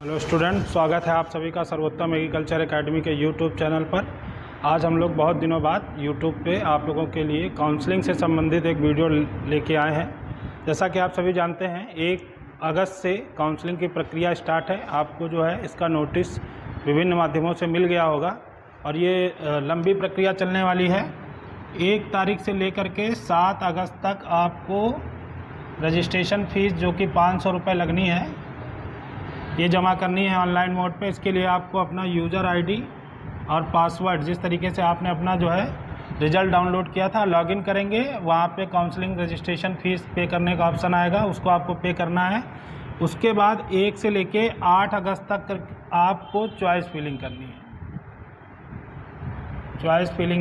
Hello student, स्वागत है आप सभी का सर्वोत्तम एग्रीकल्चर एकेडमी के यूट्यूब चैनल पर। आज हम लोग बहुत दिनों बाद यूट्यूब पे आप लोगों के लिए काउंसलिंग से संबंधित एक वीडियो लेके आए हैं। जैसा कि आप सभी जानते हैं 1 अगस्त से काउंसलिंग की प्रक्रिया स्टार्ट है। आपको जो है इसका नोटिस विभिन्न माध्यमों से मिल गया होगा और ये लंबी प्रक्रिया चलने वाली है। 1 तारीख से लेकर के 7 अगस्त तक आपको रजिस्ट्रेशन फ़ीस जो कि 500 रुपये लगनी है, ये जमा करनी है ऑनलाइन मोड पे। इसके लिए आपको अपना यूज़र आईडी और पासवर्ड, जिस तरीके से आपने अपना जो है रिज़ल्ट डाउनलोड किया था, लॉगिन करेंगे। वहाँ पे काउंसलिंग रजिस्ट्रेशन फ़ीस पे करने का ऑप्शन आएगा, उसको आपको पे करना है। उसके बाद 1 से लेके 8 अगस्त तक आपको चॉइस फिलिंग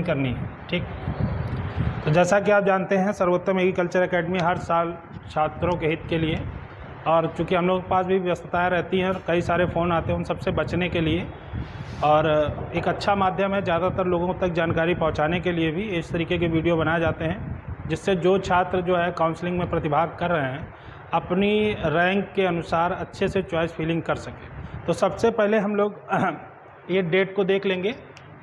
करनी है, ठीक। तो जैसा कि आप जानते हैं सर्वोत्तम एग्रीकल्चर एकेडमी हर साल छात्रों के हित के लिए, और चूँकि हम लोगों के पास भी व्यस्तताएँ रहती हैं और कई सारे फ़ोन आते हैं, उन सबसे बचने के लिए और एक अच्छा माध्यम है ज़्यादातर लोगों तक जानकारी पहुंचाने के लिए भी इस तरीके के वीडियो बनाए जाते हैं, जिससे जो छात्र जो है काउंसलिंग में प्रतिभाग कर रहे हैं अपनी रैंक के अनुसार अच्छे से चॉइस फिलिंग कर सकें। तो सबसे पहले हम लोग ये डेट को देख लेंगे।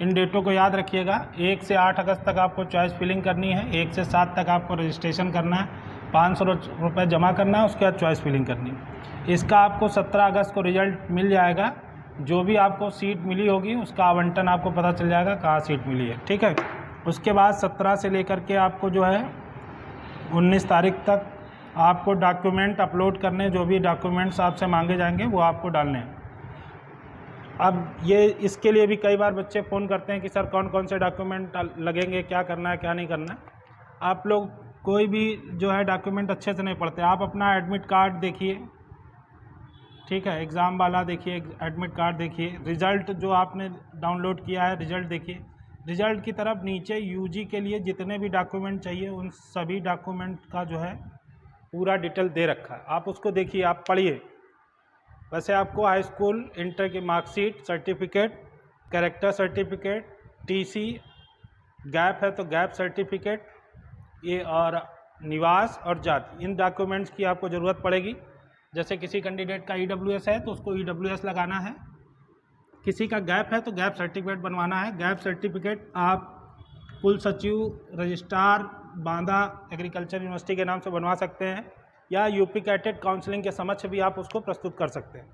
इन डेटों को याद रखिएगा। 1 से 8 अगस्त तक आपको चॉइस फिलिंग करनी है, 1 से 7 तक आपको रजिस्ट्रेशन करना है, 500 रुपये जमा करना है, उसके बाद चॉइस फिलिंग करनी है। इसका आपको 17 अगस्त को रिज़ल्ट मिल जाएगा। जो भी आपको सीट मिली होगी उसका आवंटन आपको पता चल जाएगा कहाँ सीट मिली है, ठीक है। उसके बाद 17 से लेकर के आपको जो है 19 तारीख तक आपको डॉक्यूमेंट अपलोड करने, जो भी डॉक्यूमेंट्स आपसे मांगे जाएंगे वो आपको डालने हैं। अब ये इसके लिए भी कई बार बच्चे फ़ोन करते हैं कि सर कौन कौन से डॉक्यूमेंट लगेंगे, क्या करना है क्या नहीं करना है। आप लोग कोई भी जो है डॉक्यूमेंट अच्छे से नहीं पढ़ते। आप अपना एडमिट कार्ड देखिए, ठीक है, एग्ज़ाम वाला देखिए, एडमिट कार्ड देखिए, रिज़ल्ट जो आपने डाउनलोड किया है रिज़ल्ट देखिए। रिज़ल्ट की तरफ नीचे यूजी के लिए जितने भी डॉक्यूमेंट चाहिए उन सभी डॉक्यूमेंट का जो है पूरा डिटेल दे रखा है, आप उसको देखिए, आप पढ़िए। वैसे आपको हाई स्कूल इंटर की marksheet, certificate, character certificate, TC, gap है तो गैप सर्टिफिकेट, ये और निवास और जाति, इन डॉक्यूमेंट्स की आपको ज़रूरत पड़ेगी। जैसे किसी कैंडिडेट का ईडब्ल्यूएस है तो उसको ईडब्ल्यूएस लगाना है, किसी का गैप है तो गैप सर्टिफिकेट बनवाना है। गैप सर्टिफिकेट आप कुल सचिव, रजिस्ट्रार, बांदा एग्रीकल्चर यूनिवर्सिटी के नाम से बनवा सकते हैं, या यूपी कैटेट काउंसलिंग के समक्ष भी आप उसको प्रस्तुत कर सकते हैं।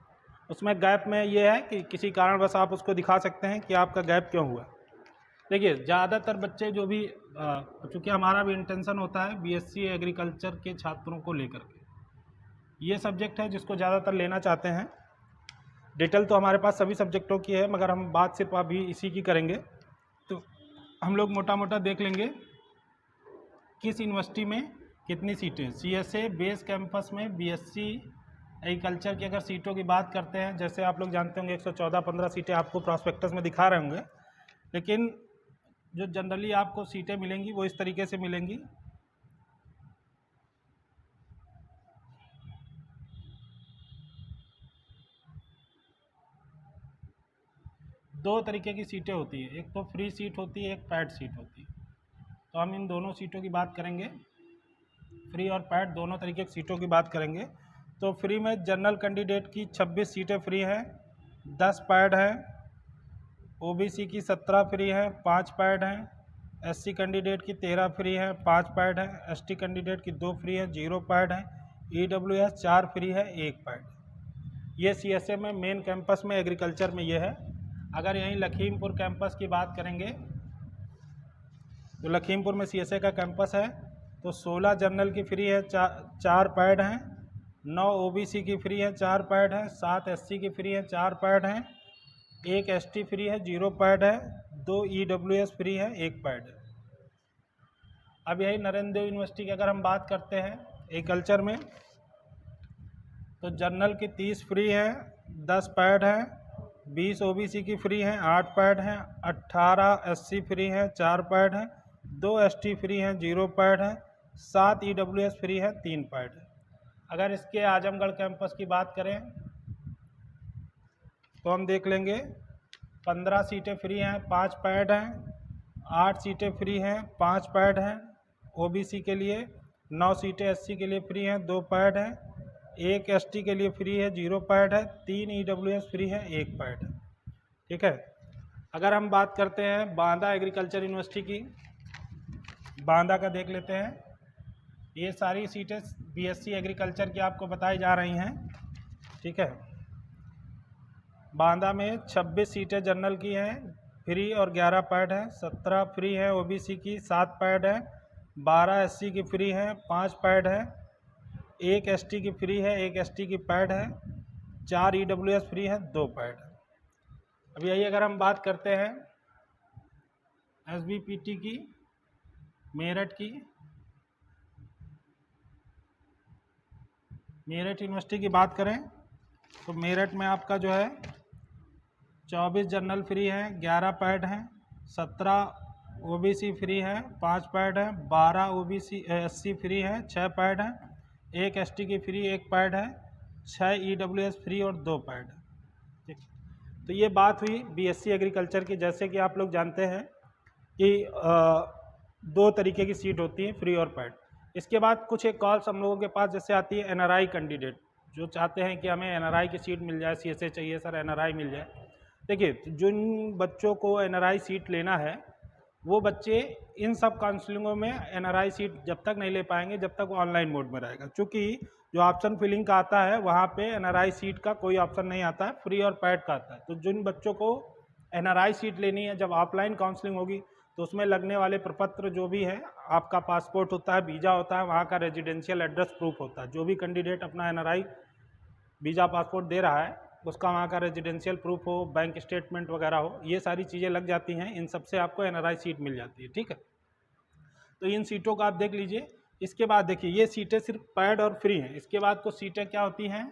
उसमें गैप में ये है कि किसी कारणवश आप उसको दिखा सकते हैं कि आपका गैप क्यों हुआ। देखिए ज़्यादातर बच्चे जो भी चूँकि हमारा भी इंटेंशन होता है बीएससी एग्रीकल्चर के छात्रों को लेकर के, ये सब्जेक्ट है जिसको ज़्यादातर लेना चाहते हैं। डिटेल तो हमारे पास सभी सब्जेक्टों की है, मगर हम बात सिर्फ अभी इसी की करेंगे। तो हम लोग मोटा मोटा देख लेंगे किस यूनिवर्सिटी में कितनी सीटें। सीएसए बेस कैंपस में बीएससी एग्रीकल्चर की अगर सीटों की बात करते हैं, जैसे आप लोग जानते होंगे 114-15 सीटें आपको प्रॉस्पेक्टस में दिखा रहे होंगे, लेकिन जो जनरली आपको सीटें मिलेंगी वो इस तरीके से मिलेंगी। दो तरीके की सीटें होती है, एक तो फ्री सीट होती है, एक पैड सीट होती है। तो हम इन दोनों सीटों की बात करेंगे, फ्री और पैड दोनों तरीके की सीटों की बात करेंगे। तो फ्री में जनरल कैंडिडेट की 26 सीटें फ्री हैं, 10 पैड हैं, ओबीसी की 17 फ्री हैं, 5 पैड हैं, एससी कैंडिडेट की 13 फ्री हैं, 5 पैड हैं, एसटी कैंडिडेट की 2 फ्री हैं, 0 पैड हैं, ईडब्ल्यूएस 4 फ्री है, 1 पैड। ये सीएसए में मेन कैंपस में एग्रीकल्चर में ये है। अगर यहीं लखीमपुर कैंपस की बात करेंगे तो लखीमपुर में सीएसए का कैंपस है, तो 16 जनरल की फ्री है, 4 पैड हैं, 9 ओबीसी की फ्री है, 4 पैड हैं, 7 एससी की फ्री है, 4 पैड हैं, 1 एसटी फ्री है, 0 पैड है, 2 ईडब्ल्यूएस फ्री है, 1 पैड है। अब यही नरेंद्र देव यूनिवर्सिटी की अगर हम बात करते हैं एग्रीकल्चर में, तो जनरल की 30 फ्री है, 10 पैड हैं, 20 ओबीसी की फ्री हैं, 8 पैड हैं, 18 एससी फ्री हैं, 4 पैड हैं, 2 एसटी फ्री हैं, 0 पैड हैं, 7 ईडब्ल्यूएस फ्री है, 3 पैड है। अगर इसके आजमगढ़ कैंपस की बात करें तो हम देख लेंगे 15 सीटें फ्री हैं, 5 पैड हैं, 8 सीटें फ्री हैं, 5 पैड हैं ओबीसी के लिए, 9 सीटें एससी के लिए फ्री हैं, 2 पैड हैं, एक एसटी के लिए फ्री है, 0 पैड है, 3 ईडब्ल्यूएस फ्री है, 1 पैड है। ठीक है। अगर हम बात करते हैं बांदा एग्रीकल्चर यूनिवर्सिटी की, बांदा का देख लेते हैं। ये सारी सीटें बीएससी एग्रीकल्चर की आपको बताई जा रही हैं। ठीक है। बांदा में 26 सीटें जनरल की हैं फ्री और 11 पैड है, 17 फ्री है ओबीसी की, 7 पैड है, 12 एससी की फ्री है, 5 पैड है, 1 एसटी की फ्री है, 1 एसटी की पैड है, 4 ईडब्ल्यूएस फ्री है, 2 पैड है। अब यही अगर हम बात करते हैं एसबीपीटी की, मेरठ की, मेरठ यूनिवर्सिटी की बात करें तो मेरठ में आपका जो है 24 जनरल फ्री है, 11 पैड हैं, 17 ओबीसी फ्री है, 5 पैड है, 12 ओबीसी एससी फ्री है, 6 पैड है, 1 एसटी की फ्री, 1 पैड है, 6 ईडब्ल्यूएस फ्री और 2 पैड है। ठीक। तो ये बात हुई बीएससी एग्रीकल्चर की। जैसे कि आप लोग जानते हैं कि 2 तरीके की सीट होती है, फ्री और पैड। इसके बाद कुछ एक कॉल्स हम लोगों के पास जैसे आती है एनआरआई कैंडिडेट जो चाहते हैं कि हमें एनआरआई की सीट मिल जाए, सीएसए चाहिए सर, एनआरआई मिल जाए। देखिए, जिन बच्चों को एनआरआई सीट लेना है वो बच्चे इन सब काउंसलिंगों में एनआरआई सीट जब तक नहीं ले पाएंगे जब तक वो ऑनलाइन मोड में रहेगा, क्योंकि जो ऑप्शन फिलिंग का आता है वहाँ पे एनआरआई सीट का कोई ऑप्शन नहीं आता है, फ्री और पैड का आता है। तो जिन बच्चों को एनआरआई सीट लेनी है, जब ऑफलाइन काउंसलिंग होगी तो उसमें लगने वाले प्रपत्र जो भी है, आपका पासपोर्ट होता है, वीज़ा होता है, वहाँ का रेजिडेंशियल एड्रेस प्रूफ होता है। जो भी कैंडिडेट अपना एनआरआई वीज़ा पासपोर्ट दे रहा है उसका वहाँ का रेजिडेंशियल प्रूफ हो, बैंक स्टेटमेंट वगैरह हो, ये सारी चीज़ें लग जाती हैं। इन सब से आपको एनआरआई सीट मिल जाती है। ठीक है। तो इन सीटों का आप देख लीजिए। इसके बाद देखिए, ये सीटें सिर्फ पैड और फ्री हैं। इसके बाद कुछ सीटें क्या होती हैं,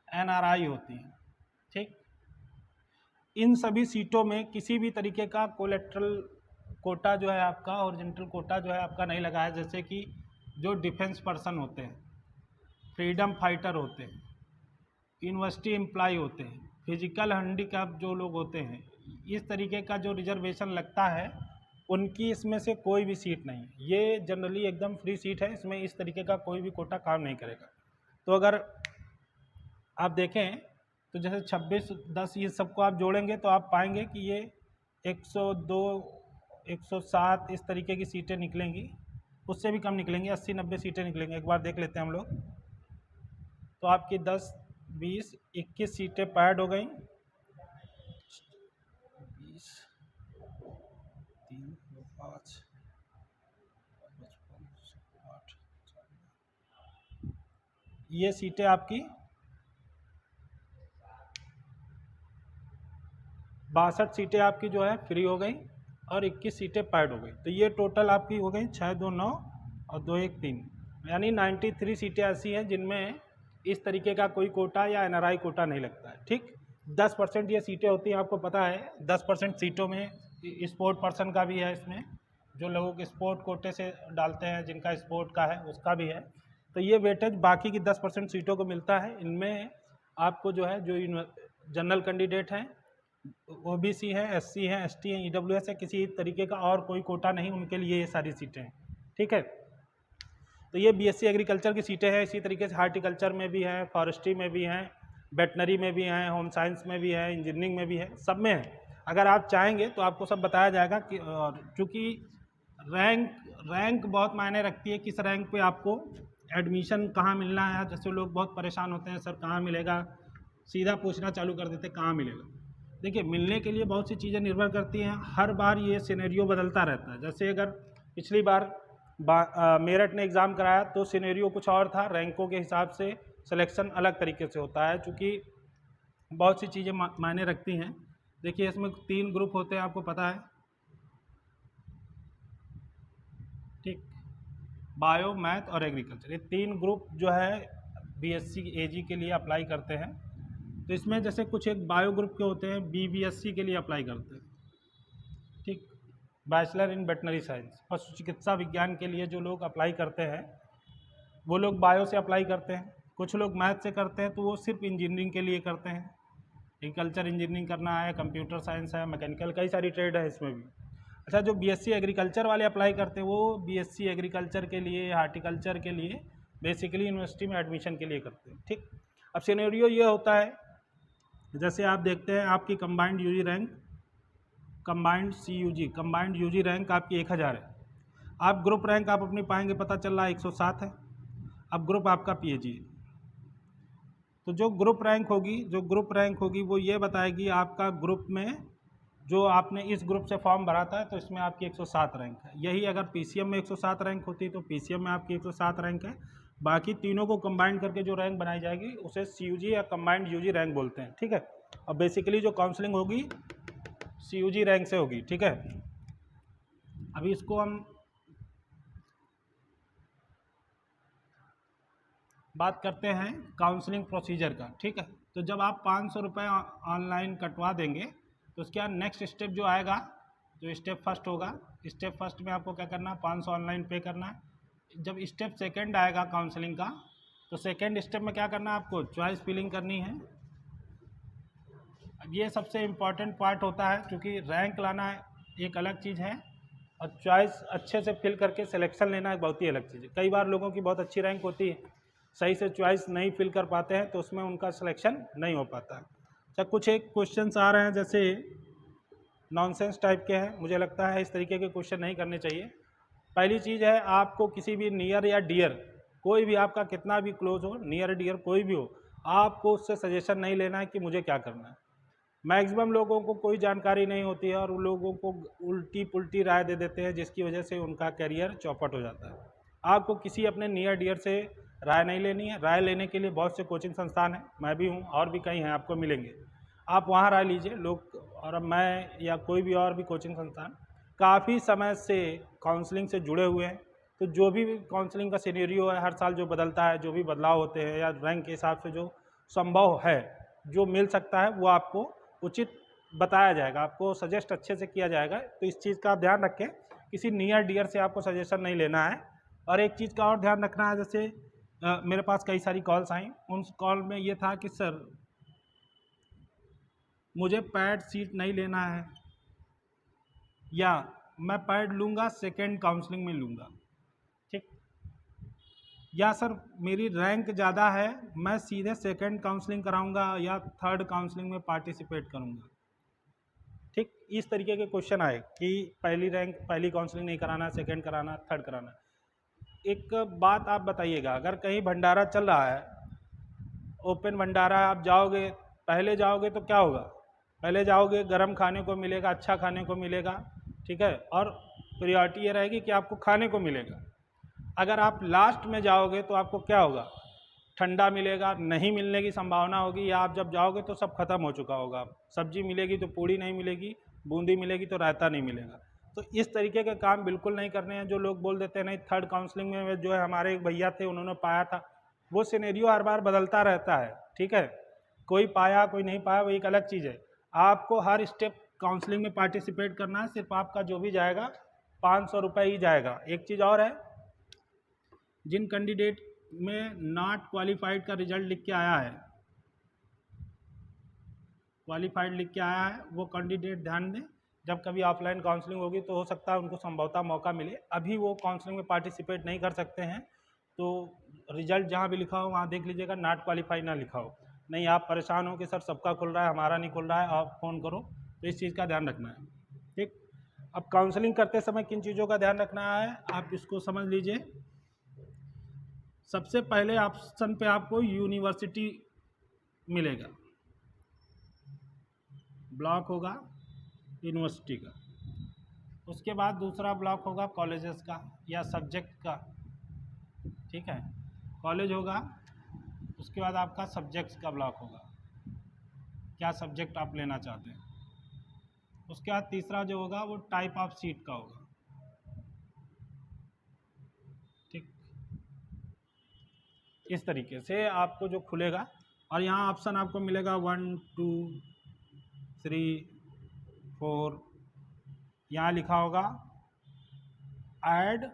एनआरआई होती हैं। ठीक। इन सभी सीटों में किसी भी तरीके का कोलेट्रल कोटा जो है आपका, ओरिजेंटल कोटा जो है आपका नहीं लगा है। जैसे कि जो डिफेंस पर्सन होते हैं, फ्रीडम फाइटर होते हैं, यूनिवर्सिटी एम्प्लॉय होते हैं, फिजिकल हैंडीकैप जो लोग होते हैं, इस तरीके का जो रिजर्वेशन लगता है उनकी इसमें से कोई भी सीट नहीं है। ये जनरली एकदम फ्री सीट है, इसमें इस तरीके का कोई भी कोटा काम नहीं करेगा। तो अगर आप देखें तो जैसे 26, 10 ये सबको आप जोड़ेंगे तो आप पाएंगे कि ये 102, 107 इस तरीके की सीटें निकलेंगी, उससे भी कम निकलेंगी, 80, 90 सीटें निकलेंगी। एक बार देख लेते हैं हम लोग। तो आपकी 10, 20, 21 सीटें पैड हो गई, 20, 3, 5, 8, ये सीटें आपकी 62 सीटें आपकी जो है फ्री हो गई और 21 सीटें पैड हो गई। तो ये टोटल आपकी हो गई 6, 2, 9 और 2, 1, 3, यानी 93 सीटें ऐसी हैं जिनमें इस तरीके का कोई कोटा या एनआरआई कोटा नहीं लगता है। ठीक। 10% ये सीटें होती हैं, आपको पता है। 10% सीटों में स्पोर्ट पर्सन का भी है, इसमें जो लोगों के स्पोर्ट कोटे से डालते हैं, जिनका स्पोर्ट का है उसका भी है। तो ये वेटेज बाकी की 10% सीटों को मिलता है। इनमें आपको जो है, जो जनरल कैंडिडेट हैं, ओबीसी है, एससी है, एसटी है, ईडब्ल्यूएस है, किसी तरीके का और कोई कोटा नहीं, उनके लिए ये सारी सीटें हैं। ठीक है। तो ये बीएससी एग्रीकल्चर की सीटें हैं। इसी तरीके से हार्टिकल्चर में भी हैं, फॉरेस्ट्री में भी हैं, वेटनरी में भी हैं, होम साइंस में भी है, इंजीनियरिंग में भी है, सब में है। अगर आप चाहेंगे तो आपको सब बताया जाएगा कि, और चूँकि रैंक बहुत मायने रखती है, किस रैंक पे आपको एडमिशन कहाँ मिलना है। जैसे लोग बहुत परेशान होते हैं, सर कहाँ मिलेगा, सीधा पूछना चालू कर देते कहाँ मिलेगा। देखिए, मिलने के लिए बहुत सी चीज़ें निर्भर करती हैं। हर बार ये सिनेरियो बदलता रहता है। जैसे अगर पिछली बार मेरठ ने एग्ज़ाम कराया तो सिनेरियो कुछ और था, रैंकों के हिसाब से सिलेक्शन अलग तरीके से होता है, क्योंकि बहुत सी चीज़ें मायने रखती हैं। देखिए, इसमें 3 ग्रुप होते हैं, आपको पता है। ठीक। बायो, मैथ और एग्रीकल्चर, ये 3 ग्रुप जो है बीएससी एजी के लिए अप्लाई करते हैं। तो इसमें जैसे कुछ एक बायो ग्रुप के होते हैं, बीबीएससी के लिए अप्लाई करते हैं। ठीक। बैचलर इन वेटनरी साइंस, पशु चिकित्सा विज्ञान के लिए जो लोग अप्लाई करते हैं वो लोग बायो से अप्लाई करते हैं। कुछ लोग मैथ से करते हैं तो वो सिर्फ इंजीनियरिंग के लिए करते हैं। एग्रीकल्चर इंजीनियरिंग करना है, कंप्यूटर साइंस है, मैकेनिकल, कई सारी ट्रेड है इसमें भी। अच्छा, जो बीएससी एग्रीकल्चर वाले अप्लाई करते हैं वो बीएससी एग्रीकल्चर के लिए, हार्टिकल्चर के लिए बेसिकली यूनिवर्सिटी में एडमिशन के लिए करते हैं। ठीक, अब सिनेरियो ये होता है, जैसे आप देखते हैं आपकी combined UG rank, combined CUG, combined UG rank आपकी 1000 है। आप ग्रुप रैंक आप अपनी पाएंगे, पता चल रहा है 107 है। अब ग्रुप आपका PAG है। तो जो ग्रुप रैंक होगी वो ये बताएगी आपका ग्रुप में जो आपने इस ग्रुप से फॉर्म भरा था तो इसमें आपकी 107 रैंक है। यही अगर PCM में 107 रैंक होती तो PCM में आपकी 107 रैंक है। बाकी तीनों को कंबाइंड करके जो रैंक बनाई जाएगी उसे CUG या कंबाइंड यूजी रैंक बोलते हैं। ठीक है, और बेसिकली जो काउंसलिंग होगी CUG रैंक से होगी। ठीक है, अभी इसको हम बात करते हैं काउंसलिंग प्रोसीजर का। ठीक है, तो जब आप 500 रुपये ऑनलाइन कटवा देंगे तो उसके बाद नेक्स्ट स्टेप जो आएगा, जो स्टेप फर्स्ट होगा, स्टेप फर्स्ट में आपको क्या करना है, 500 ऑनलाइन पे करना है। जब स्टेप सेकंड आएगा काउंसलिंग का, तो सेकंड स्टेप में क्या करना है, आपको चॉइस फिलिंग करनी है। अब ये सबसे इम्पॉर्टेंट पार्ट होता है, क्योंकि रैंक लाना एक अलग चीज़ है और चॉइस अच्छे से फिल करके सिलेक्शन लेना एक बहुत ही अलग चीज़ है। कई बार लोगों की बहुत अच्छी रैंक होती है, सही से चॉइस नहीं फिल कर पाते हैं तो उसमें उनका सिलेक्शन नहीं हो पाता है। अच्छा, कुछ एक क्वेश्चंस आ रहे हैं जैसे नॉनसेंस टाइप के हैं, मुझे लगता है इस तरीके के क्वेश्चन नहीं करने चाहिए। पहली चीज़ है, आपको किसी भी नियर या डियर, कोई भी आपका कितना भी क्लोज हो, नियर डियर कोई भी हो, आपको उससे सजेशन नहीं लेना है कि मुझे क्या करना है। मैक्सिमम लोगों को कोई जानकारी नहीं होती है और उन लोगों को उल्टी पुल्टी राय दे देते हैं, जिसकी वजह से उनका करियर चौपट हो जाता है। आपको किसी अपने नियर डियर से राय नहीं लेनी है। राय लेने के लिए बहुत से कोचिंग संस्थान हैं, मैं भी हूँ और भी कई हैं, आपको मिलेंगे, आप वहाँ राय लीजिए। लोग और मैं या कोई भी और भी कोचिंग संस्थान काफ़ी समय से काउंसलिंग से जुड़े हुए हैं, तो जो भी काउंसलिंग का सिनेरियो है हर साल जो बदलता है, जो भी बदलाव होते हैं या रैंक के हिसाब से जो संभव है, जो मिल सकता है, वो आपको उचित बताया जाएगा, आपको सजेस्ट अच्छे से किया जाएगा। तो इस चीज़ का आप ध्यान रखें, किसी नियर डियर से आपको सजेशन नहीं लेना है। और एक चीज़ का और ध्यान रखना है, जैसे मेरे पास कई सारी कॉल्स आई, उन कॉल में ये था कि सर मुझे पैड सीट नहीं लेना है, या मैं पैड लूँगा सेकेंड काउंसलिंग में लूँगा। ठीक, या सर मेरी रैंक ज़्यादा है, मैं सीधे सेकेंड काउंसलिंग कराऊँगा या थर्ड काउंसलिंग में पार्टिसिपेट करूँगा। ठीक, इस तरीके के क्वेश्चन आए कि पहली काउंसलिंग नहीं कराना, सेकेंड कराना, थर्ड कराना। एक बात आप बताइएगा, अगर कहीं भंडारा चल रहा है, ओपन भंडारा, आप जाओगे, पहले जाओगे तो क्या होगा, पहले जाओगे गर्म खाने को मिलेगा, अच्छा खाने को मिलेगा। ठीक है, और प्रायोरिटी ये रहेगी कि आपको खाने को मिलेगा। अगर आप लास्ट में जाओगे तो आपको क्या होगा, ठंडा मिलेगा, नहीं मिलने की संभावना होगी, या आप जब जाओगे तो सब खत्म हो चुका होगा। सब्जी मिलेगी तो पूड़ी नहीं मिलेगी, बूंदी मिलेगी तो रायता नहीं मिलेगा। तो इस तरीके के काम बिल्कुल नहीं करने हैं। जो लोग बोल देते हैं नहीं थर्ड काउंसलिंग में, जो है हमारे एक भैया थे उन्होंने पाया था, वो सिनेरियो हर बार बदलता रहता है। ठीक है, कोई पाया कोई नहीं पाया, वो एक अलग चीज़ है। आपको हर स्टेप काउंसलिंग में पार्टिसिपेट करना है, सिर्फ आपका जो भी जाएगा 500 रुपये ही जाएगा। एक चीज़ और है, जिन कैंडिडेट में नॉट क्वालिफाइड का रिजल्ट लिख के आया है, क्वालिफाइड लिख के आया है, वो कैंडिडेट ध्यान दें, जब कभी ऑफलाइन काउंसलिंग होगी तो हो सकता है उनको संभवतः मौका मिले। अभी वो काउंसलिंग में पार्टिसिपेट नहीं कर सकते हैं, तो रिजल्ट जहाँ भी लिखा हो वहाँ देख लीजिएगा नॉट क्वालिफाइड ना लिखा हो। नहीं आप परेशान हो कि सर सबका खुल रहा है हमारा नहीं खुल रहा है, आप फ़ोन करो, तो इस चीज़ का ध्यान रखना है। ठीक, अब काउंसलिंग करते समय किन चीज़ों का ध्यान रखना है आप इसको समझ लीजिए। सबसे पहले ऑप्शन पे आपको यूनिवर्सिटी मिलेगा, ब्लॉक होगा यूनिवर्सिटी का। उसके बाद दूसरा ब्लॉक होगा कॉलेजेस का या सब्जेक्ट का। ठीक है, कॉलेज होगा, उसके बाद आपका सब्जेक्ट्स का ब्लॉक होगा, क्या सब्जेक्ट आप लेना चाहते हैं। उसके बाद तीसरा जो होगा वो टाइप ऑफ सीट का होगा। ठीक, इस तरीके से आपको जो खुलेगा, और यहाँ ऑप्शन आपको मिलेगा 1 2 3 4, यहाँ लिखा होगा ऐड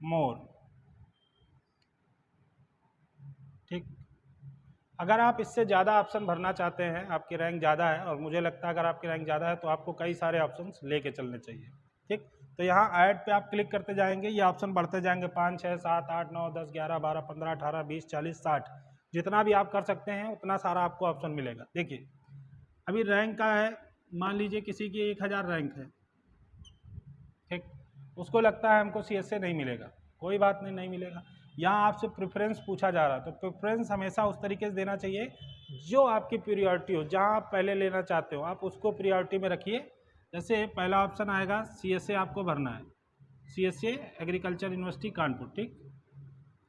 मोर। ठीक, अगर आप इससे ज़्यादा ऑप्शन भरना चाहते हैं, आपकी रैंक ज़्यादा है, और मुझे लगता है अगर आपकी रैंक ज़्यादा है तो आपको कई सारे ऑप्शंस लेके चलने चाहिए। ठीक, तो यहाँ ऐड पे आप क्लिक करते जाएंगे, ये ऑप्शन बढ़ते जाएंगे 5, 6, 7, 8, 9, 10, 11, 12, 15, 18, 20, 40, 60, जितना भी आप कर सकते हैं उतना सारा आपको ऑप्शन मिलेगा। देखिए अभी रैंक का है, मान लीजिए किसी की 1000 रैंक है, ठीक, उसको लगता है हमको CSA नहीं मिलेगा, कोई बात नहीं, नहीं मिलेगा। यहाँ आपसे प्रेफरेंस पूछा जा रहा है, तो प्रेफरेंस हमेशा उस तरीके से देना चाहिए जो आपकी प्रायोरिटी हो, जहाँ आप पहले लेना चाहते हो आप उसको प्रायोरिटी में रखिए। जैसे पहला ऑप्शन आएगा CSA आपको भरना है, CSA एग्रीकल्चर यूनिवर्सिटी कानपुर, ठीक,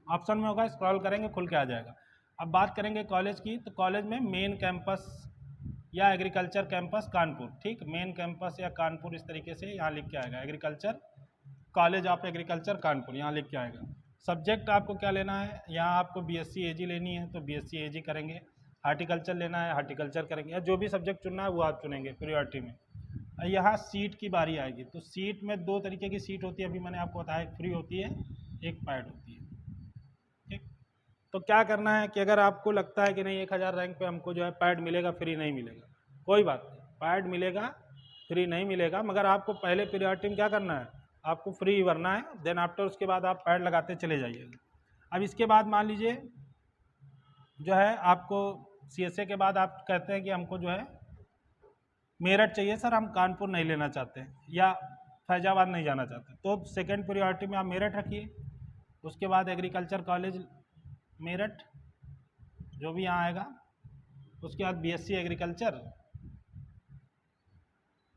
ऑप्शन में होगा, स्क्रॉल करेंगे खुल के आ जाएगा। अब बात करेंगे कॉलेज की, तो कॉलेज में मेन कैंपस या एग्रीकल्चर कैंपस कानपुर, ठीक, मेन कैंपस या कानपुर इस तरीके से यहाँ लिख के आएगा, agriculture college of agriculture Kanpur यहाँ लिख के आएगा। सब्जेक्ट आपको क्या लेना है, यहाँ आपको BSc AG लेनी है तो BSc AG करेंगे, हार्टिकल्चर लेना है हार्टिकल्चर करेंगे, या जो भी सब्जेक्ट चुनना है वो आप चुनेंगे प्रायोरिटी में। यहाँ सीट की बारी आएगी, तो सीट में 2 तरीके की सीट होती है, अभी मैंने आपको बताया, एक फ्री होती है, एक पैड होती है, ठीक। तो क्या करना है कि अगर आपको लगता है कि नहीं 1000 रैंक पे हमको जो है पैड मिलेगा, फ्री नहीं मिलेगा, कोई बात नहीं, पैड मिलेगा, फ्री नहीं मिलेगा, मगर आपको पहले प्रायोरिटी में क्या करना है, आपको फ्री भरना है, देन आफ्टर उसके बाद आप पैड लगाते चले जाइएगा। अब इसके बाद मान लीजिए जो है आपको CSA के बाद आप कहते हैं कि हमको जो है मेरठ चाहिए सर, हम कानपुर नहीं लेना चाहते या फैजाबाद नहीं जाना चाहते, तो सेकंड प्रायोरिटी में आप मेरठ रखिए। उसके बाद एग्रीकल्चर कॉलेज मेरठ जो भी यहाँ आएगा, उसके बाद BSc एग्रीकल्चर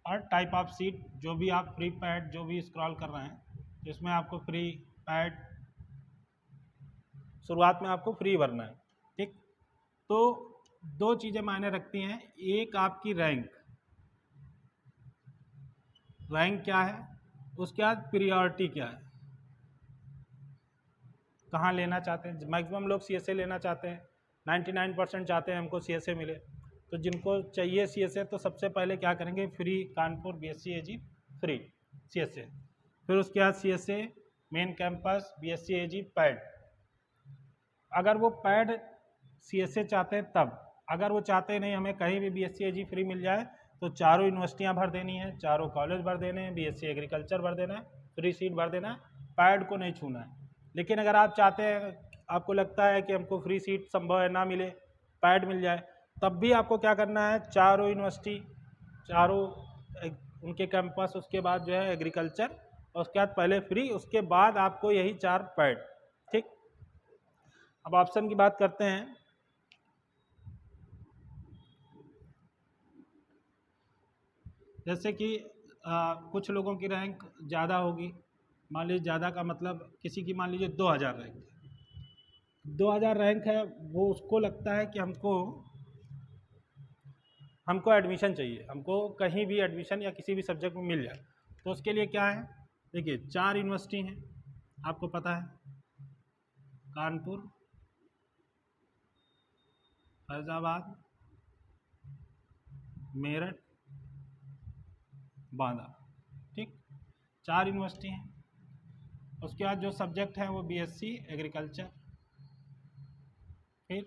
और टाइप ऑफ सीट जो भी आप फ्री पैड जो भी स्क्रॉल कर रहे हैं, इसमें आपको फ्री पैड शुरुआत में आपको फ्री भरना है, ठीक। तो 2 चीज़ें मायने रखती हैं, एक आपकी रैंक क्या है, उसके बाद प्रायोरिटी क्या है, कहाँ लेना चाहते हैं। मैक्सिमम लोग CSA लेना चाहते हैं, 99% चाहते हैं हमको CSA मिले, तो जिनको चाहिए CSA तो सबसे पहले क्या करेंगे, free Kanpur BSc AG free CSA, फिर उसके बाद CSA main campus BSc AG pad. अगर वो पैड CSA चाहते हैं तब, अगर वो चाहते नहीं हमें कहीं भी BSc AG फ्री मिल जाए तो चारों यूनिवर्सिटियां भर देनी है, चारों कॉलेज भर देने हैं, BSc एग्रीकल्चर भर देना है, फ्री सीट भर देना है, पैड को नहीं छूना है। लेकिन अगर आप चाहते हैं, आपको लगता है कि हमको फ्री सीट संभव है ना मिले, पैड मिल जाए, तब भी आपको क्या करना है, चारों यूनिवर्सिटी, चारों उनके कैंपस, उसके बाद जो है एग्रीकल्चर, और उसके बाद पहले फ्री, उसके बाद आपको यही 4 पैड, ठीक। अब ऑप्शन की बात करते हैं। जैसे कि कुछ लोगों की रैंक ज़्यादा होगी, मान लीजिए ज़्यादा का मतलब किसी की मान लीजिए 2000 रैंक है, 2000 रैंक है, वो उसको लगता है कि हमको एडमिशन चाहिए, हमको कहीं भी एडमिशन या किसी भी सब्जेक्ट में मिल जाए, तो उसके लिए क्या है, देखिए 4 यूनिवर्सिटी हैं आपको पता है, कानपुर, फैज़ाबाद, मेरठ, बांदा, ठीक, 4 यूनिवर्सिटी हैं। उसके बाद जो सब्जेक्ट है वो BSc एग्रीकल्चर, फिर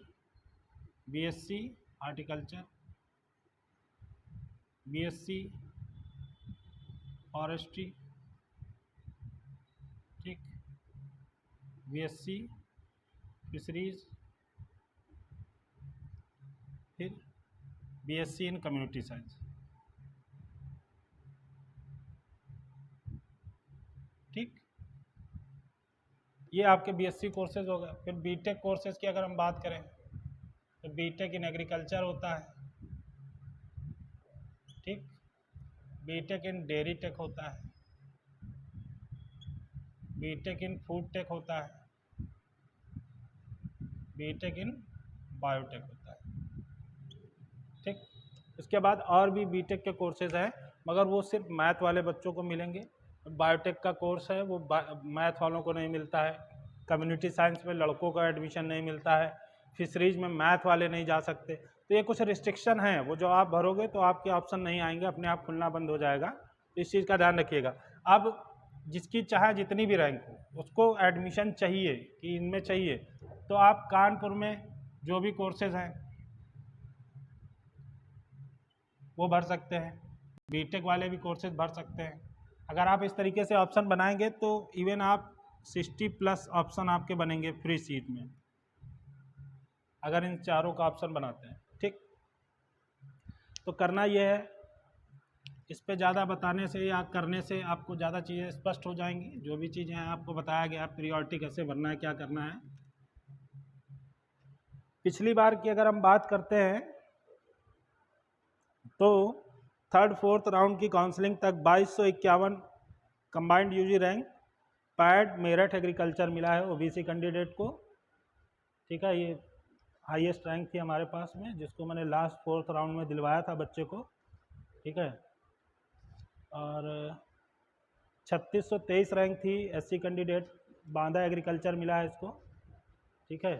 BSc हार्टिकल्चर, BSc फॉरेस्ट्री, ठीक, BSc फिशरीज, फिर BSc इन कम्युनिटी साइंस, ठीक, ये आपके BSc कोर्सेज हो गए। फिर BTech कोर्सेज की अगर हम बात करें तो BTech इन एग्रीकल्चर होता है, ठीक, BTech इन डेयरी टेक होता है, BTech इन फूड टेक होता है, BTech इन बायोटेक होता है, ठीक। इसके बाद और भी BTech के कोर्सेज हैं, मगर वो सिर्फ मैथ वाले बच्चों को मिलेंगे। बायोटेक का कोर्स है वो मैथ वालों को नहीं मिलता है, कम्युनिटी साइंस में लड़कों का एडमिशन नहीं मिलता है, फिशरीज में मैथ वाले नहीं जा सकते, तो ये कुछ रिस्ट्रिक्शन हैं, वो जो आप भरोगे तो आपके ऑप्शन नहीं आएंगे, अपने आप खुलना बंद हो जाएगा, तो इस चीज़ का ध्यान रखिएगा। अब जिसकी चाहे जितनी भी रैंक हो उसको एडमिशन चाहिए कि इनमें चाहिए, तो आप कानपुर में जो भी कोर्सेज हैं वो भर सकते हैं, BTech वाले भी कोर्सेज भर सकते हैं, अगर आप इस तरीके से ऑप्शन बनाएंगे तो इवन आप 60+ ऑप्शन आपके बनेंगे फ्री सीट में, अगर इन चारों का ऑप्शन बनाते हैं। ठीक, तो करना ये है, इस पे ज़्यादा बताने से या करने से आपको ज़्यादा चीज़ें स्पष्ट हो जाएंगी। जो भी चीज़ें हैं आपको बताया गया, प्रियोरिटी कैसे भरना है, क्या करना है। पिछली बार की अगर हम बात करते हैं तो 3rd 4th राउंड की काउंसलिंग तक 2251 कंबाइंड यूजी रैंक पैड मेरठ एग्रीकल्चर मिला है ओबीसी कैंडिडेट को। ठीक है, ये हाईएस्ट रैंक थी हमारे पास में, जिसको मैंने लास्ट 4th राउंड में दिलवाया था बच्चे को। ठीक है, और 3623 रैंक थी एससी कैंडिडेट, बांदा एग्रीकल्चर मिला है इसको। ठीक है,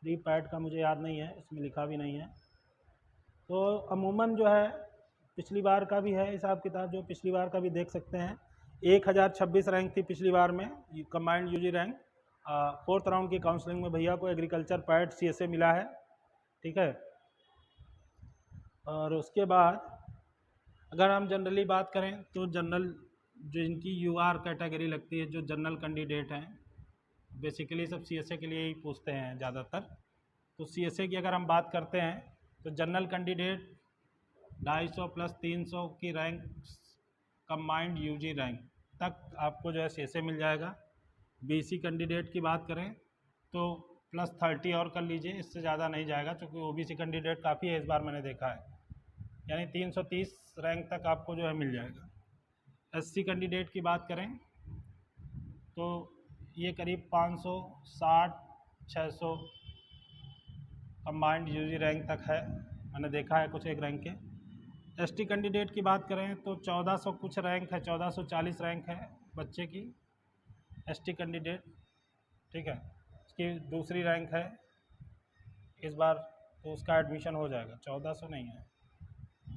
फ्री पैड का मुझे याद नहीं है, इसमें लिखा भी नहीं है। तो अमूमन जो है पिछली बार का भी है हिसाब किताब, जो पिछली बार का भी देख सकते हैं। 1026 रैंक थी पिछली बार में combined UG rank. 4th round की काउंसलिंग में भैया को एग्रीकल्चर पैड सीएसए मिला है। ठीक है, और उसके बाद अगर हम जनरली बात करें तो जनरल जो इनकी यूआर कैटेगरी लगती है, जो जनरल कैंडिडेट हैं, बेसिकली सब सीएसए के लिए ही पूछते हैं ज़्यादातर। तो सीएसए की अगर हम बात करते हैं तो जनरल कैंडिडेट 250 + 300 की रैंक कंबाइंड यूजी रैंक तक आपको जो है सीएसए मिल जाएगा। बीसी कैंडिडेट की बात करें तो +30 और कर लीजिए, इससे ज़्यादा नहीं जाएगा, क्योंकि ओबीसी कैंडिडेट काफ़ी है इस बार मैंने देखा है, यानी 330 रैंक तक आपको जो है मिल जाएगा। एससी कैंडिडेट की बात करें तो ये करीब 560-600 कंबाइंड यूजी रैंक तक है, मैंने देखा है कुछ एक रैंक के। एसटी कैंडिडेट की बात करें तो 1400 कुछ रैंक है, 1440 रैंक है बच्चे की एसटी कैंडिडेट। ठीक है, उसकी दूसरी रैंक है इस बार, तो उसका एडमिशन हो जाएगा। 1400 नहीं है,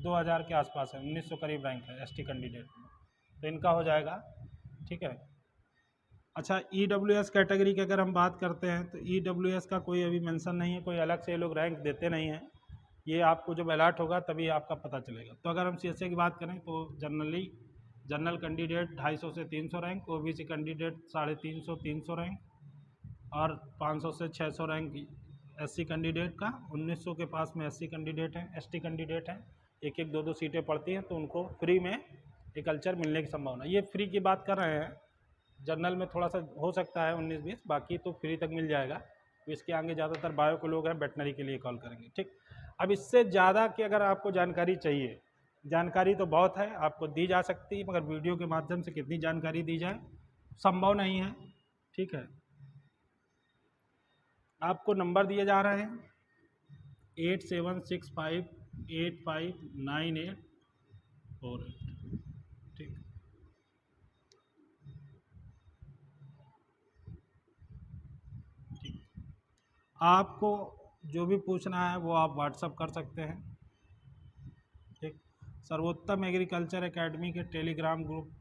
2000 के आसपास है, 1900 करीब रैंक है एसटी कैंडिडेट में, तो इनका हो जाएगा। ठीक है, अच्छा ईडब्ल्यूएस कैटेगरी की अगर हम बात करते हैं तो ईडब्ल्यूएस का कोई अभी मेंशन नहीं है, कोई अलग से ये लोग रैंक देते नहीं हैं, ये आपको जब अलर्ट होगा तभी आपका पता चलेगा। तो अगर हम सीएसए की बात करें तो जनरल कैंडिडेट 250 से 300 रैंक, ओबीसी कैंडिडेट 350-300 रैंक, और 500 से 600 रैंक एससी कैंडिडेट का। 1900 के पास में एससी कैंडिडेट हैं, एसटी कैंडिडेट हैं, एक एक दो सीटें पड़ती हैं, तो उनको फ्री में एग्रीकल्चर मिलने की संभावना। ये फ्री की बात कर रहे हैं, जनरल में थोड़ा सा हो सकता है 19-20, बाकी तो फ्री तक मिल जाएगा। इसके आगे ज़्यादातर बायो के लोग हैं, वेटनरी के लिए कॉल करेंगे। ठीक, अब इससे ज़्यादा की अगर आपको जानकारी चाहिए, जानकारी तो बहुत है, आपको दी जा सकती है, मगर वीडियो के माध्यम से कितनी जानकारी दी जाए संभव नहीं है। ठीक है, आपको नंबर दिए जा रहे हैं 8765859848। ठीक, आपको जो भी पूछना है वो आप व्हाट्सअप कर सकते हैं। ठीक, सर्वोत्तम एग्रीकल्चर एकेडमी के टेलीग्राम ग्रुप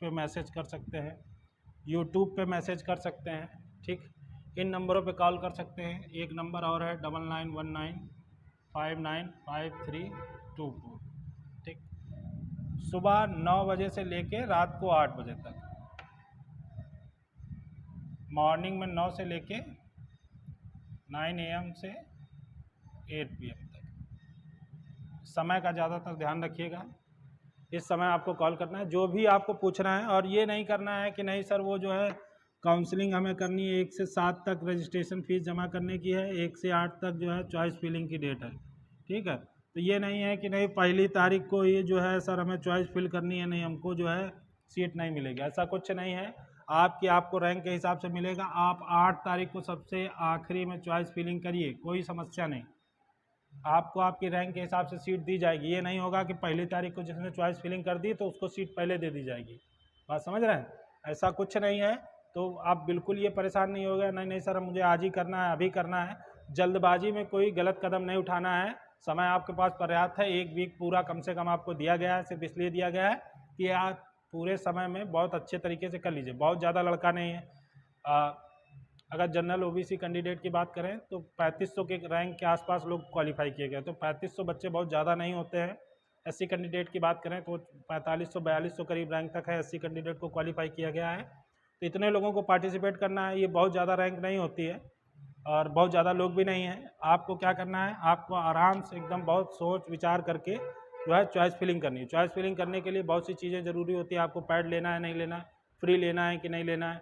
पे मैसेज कर सकते हैं, यूट्यूब पे मैसेज कर सकते हैं। ठीक, इन नंबरों पे कॉल कर सकते हैं। एक नंबर और है 9919595324। ठीक, सुबह 9 बजे से लेके रात को 8 बजे तक, मॉर्निंग में 9 से लेके 9 AM से 8 PM तक। समय का ज़्यादातर ध्यान रखिएगा, इस समय आपको कॉल करना है, जो भी आपको पूछना है। और ये नहीं करना है कि नहीं सर वो जो है काउंसलिंग हमें करनी है 1 से 7 तक रजिस्ट्रेशन फ़ीस जमा करने की है, 1 से 8 तक जो है चॉइस फिलिंग की डेट है। ठीक है, तो ये नहीं है कि नहीं 1 तारीख को ये जो है सर हमें चॉइस फिल करनी है, नहीं हमको जो है सीट नहीं मिलेगी, ऐसा कुछ नहीं है। आपको रैंक के हिसाब से मिलेगा। आप 8 तारीख को सबसे आखिरी में चॉइस फिलिंग करिए, कोई समस्या नहीं, आपको आपकी रैंक के हिसाब से सीट दी जाएगी। ये नहीं होगा कि 1 तारीख को जिसने चॉइस फिलिंग कर दी तो उसको सीट पहले दे दी जाएगी। बात समझ रहे हैं, ऐसा कुछ नहीं है। तो आप बिल्कुल ये परेशान नहीं हो गए, नहीं नहीं सर मुझे आज ही करना है, अभी करना है। जल्दबाजी में कोई गलत कदम नहीं उठाना है, समय आपके पास पर्याप्त है। 1 वीक पूरा कम से कम आपको दिया गया है, सिर्फ इसलिए दिया गया है कि आप पूरे समय में बहुत अच्छे तरीके से कर लीजिए। बहुत ज़्यादा लड़का नहीं है। अगर जनरल ओबीसी कैंडिडेट की बात करें तो 3500 के रैंक के आसपास लोग क्वालिफाई किए गए, तो 3500 बच्चे बहुत ज़्यादा नहीं होते हैं। SC कैंडिडेट की बात करें तो 4500-4200 करीब रैंक तक है, SC कैंडिडेट को क्वालिफाई किया गया है। तो इतने लोगों को पार्टिसिपेट करना है, ये बहुत ज़्यादा रैंक नहीं होती है और बहुत ज़्यादा लोग भी नहीं हैं। आपको क्या करना है, आपको आराम से एकदम बहुत सोच विचार करके जो है चॉइस फिलिंग करनी है। चॉइस फिलिंग करने के लिए बहुत सी चीज़ें ज़रूरी होती है। आपको पैड लेना है नहीं लेना है, फ्री लेना है कि नहीं लेना है,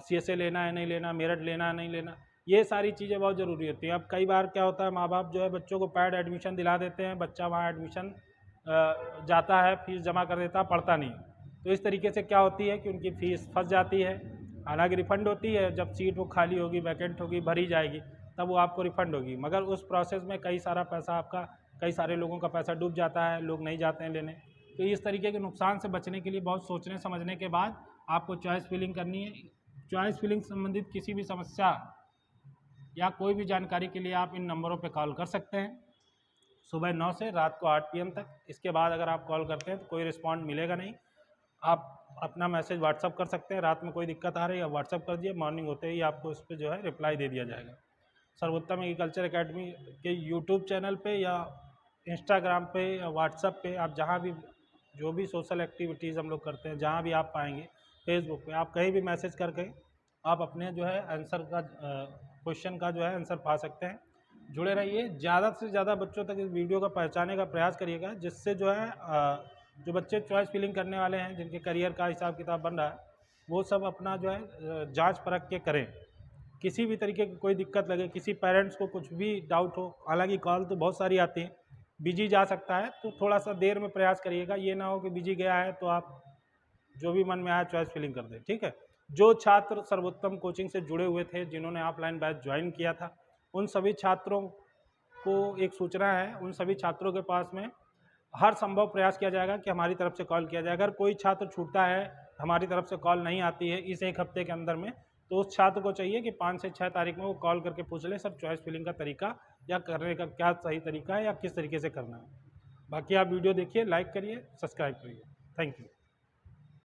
CSA लेना है नहीं लेना, मेरिट लेना है नहीं लेना, ये सारी चीज़ें बहुत ज़रूरी होती हैं। अब कई बार क्या होता है, माँ बाप जो है बच्चों को पैड एडमिशन दिला देते हैं, बच्चा वहाँ एडमिशन जाता है, फीस जमा कर देता है, पढ़ता नहीं। तो इस तरीके से क्या होती है कि उनकी फ़ीस फंस जाती है। हालांकि रिफ़ंड होती है, जब सीट वो खाली होगी, वैकेंट होगी, भरी जाएगी, तब वो आपको रिफ़ंड होगी, मगर उस प्रोसेस में कई सारा पैसा आपका, कई सारे लोगों का पैसा डूब जाता है, लोग नहीं जाते हैं लेने। तो इस तरीके के नुकसान से बचने के लिए बहुत सोचने समझने के बाद आपको चॉइस फिलिंग करनी है। चॉइस फिलिंग संबंधित किसी भी समस्या या कोई भी जानकारी के लिए आप इन नंबरों पर कॉल कर सकते हैं, सुबह 9 से रात को 8 PM तक। इसके बाद अगर आप कॉल करते हैं तो कोई रिस्पॉन्ड मिलेगा नहीं। आप अपना मैसेज व्हाट्सअप कर सकते हैं, रात में कोई दिक्कत आ रही है व्हाट्सअप कर दिए, मॉर्निंग होते ही आपको उस पर जो है रिप्लाई दे दिया जाएगा। सर्वोत्तम एग्रीकल्चर एकेडमी के यूट्यूब चैनल पे या इंस्टाग्राम पे या व्हाट्सअप पे, आप जहाँ भी जो भी सोशल एक्टिविटीज़ हम लोग करते हैं, जहाँ भी आप पाएंगे, फेसबुक पे आप कहीं भी मैसेज करके आप अपने जो है आंसर का क्वेश्चन का जो है आंसर पा सकते हैं। जुड़े रहिए, ज़्यादा से ज़्यादा बच्चों तक इस वीडियो का पहुँचाने का प्रयास करिएगा, जिससे जो है जो बच्चे चॉइस फिलिंग करने वाले हैं, जिनके करियर का हिसाब किताब बन रहा है, वो सब अपना जो है जांच परख के करें। किसी भी तरीके की कोई दिक्कत लगे, किसी पेरेंट्स को कुछ भी डाउट हो, हालांकि कॉल तो बहुत सारी आती हैं, बिजी जा सकता है, तो थोड़ा सा देर में प्रयास करिएगा। ये ना हो कि बिजी गया है तो आप जो भी मन में आया चॉइस फिलिंग कर दें, ठीक है। जो छात्र सर्वोत्तम कोचिंग से जुड़े हुए थे, जिन्होंने ऑफलाइन बैच ज्वाइन किया था, उन सभी छात्रों को एक सूचना है, उन सभी छात्रों के पास में हर संभव प्रयास किया जाएगा कि हमारी तरफ से कॉल किया जाए। अगर कोई छात्र छूटता है, हमारी तरफ से कॉल नहीं आती है इस एक हफ्ते के अंदर में, तो उस छात्र को चाहिए कि 5 से 6 तारीख में वो कॉल करके पूछ ले सर चॉइस फिलिंग का तरीका या करने का क्या सही तरीका है या किस तरीके से करना है। बाकी आप वीडियो देखिए, लाइक करिए, सब्सक्राइब करिए। Thank you.